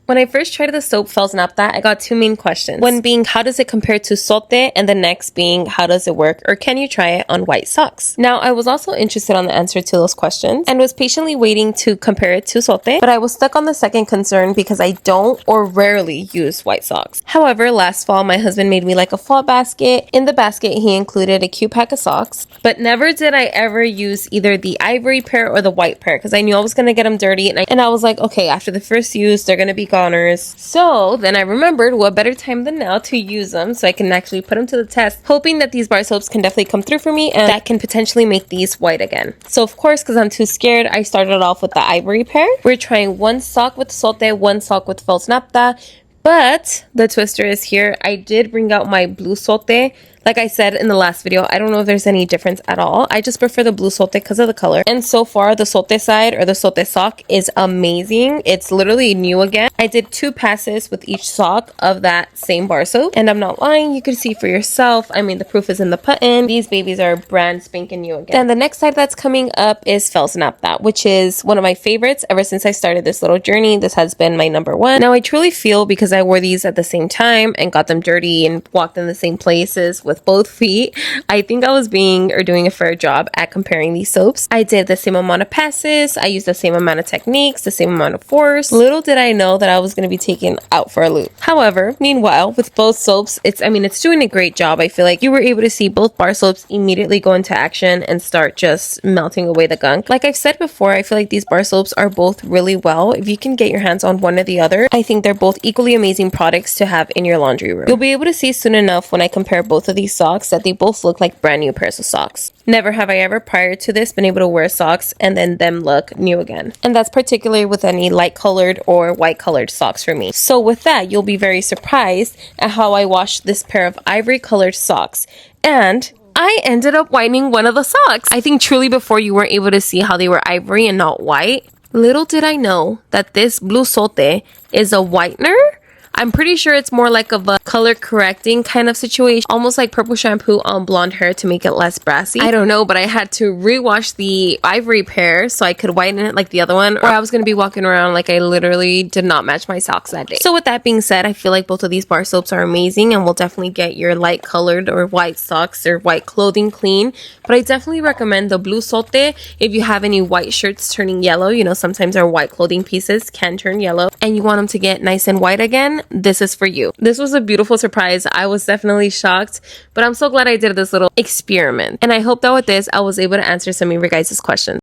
When I first tried the soap Fels Napta, I got two main questions. One being, how does it compare to Sote? And the next being, how does it work, or can you try it on white socks? Now, I was also interested on the answer to those questions and was patiently waiting to compare it to Sote, but I was stuck on the second concern because I don't or rarely use white socks. However, last fall, my husband made me like a fall basket. In the basket, he included a cute pack of socks, but never did I ever use either the ivory pair or the white pair because I knew I was going to get them dirty, and I was like, okay, after the first use, they're going to be goners. So then I remembered what better time than now to use them so I can actually put them to the test, hoping that these bar soaps can definitely come through for me and that can potentially make these white again. So of course, because I'm too scared, I started off with the ivory pair. We're trying one sock with Sote, one sock with Fels Napta, but the twister is here. I did bring out my blue Sote. Like I said in the last video, I don't know if there's any difference at all. I just prefer the blue Sote because of the color. And so far, the Sote side or the Sote sock is amazing. It's literally new again. I did 2 passes with each sock of that same bar soap. And I'm not lying. You can see for yourself. I mean, the proof is in the pudding. These babies are brand spanking new again. Then the next side that's coming up is Fels Napta, which is one of my favorites ever since I started this little journey. This has been my number one. Now, I truly feel because I wore these at the same time and got them dirty and walked in the same places with both feet, I think I was doing a fair job at comparing these soaps. I did the same amount of passes, I used the same amount of techniques, the same amount of force. Little did I know that I was going to be taken out for a loop. However, meanwhile, with both soaps, it's doing a great job. I feel like you were able to see both bar soaps immediately go into action and start just melting away the gunk. Like I've said before, I feel like these bar soaps are both really well. If you can get your hands on one or the other, I think they're both equally amazing products to have in your laundry room. You'll be able to see soon enough when I compare both of these socks that they both look like brand new pairs of socks. Never have I ever prior to this been able to wear socks and then them look new again. And that's particularly with any light colored or white colored socks for me. So with that, you'll be very surprised at how I washed this pair of ivory colored socks. And I ended up whitening one of the socks. I think truly before you were able to see how they were ivory and not white. Little did I know that this blue Sote is a whitener. I'm pretty sure it's more like of a color correcting kind of situation, almost like purple shampoo on blonde hair to make it less brassy. I don't know, but I had to rewash the ivory pair so I could whiten it like the other one, or I was going to be walking around like I literally did not match my socks that day. So with that being said, I feel like both of these bar soaps are amazing and will definitely get your light colored or white socks or white clothing clean. But I definitely recommend the blue Sote if you have any white shirts turning yellow. You know, sometimes our white clothing pieces can turn yellow and you want them to get nice and white again. This is for you. This was a beautiful surprise. I was definitely shocked, but I'm so glad I did this little experiment. And I hope that with this, I was able to answer some of your guys' questions.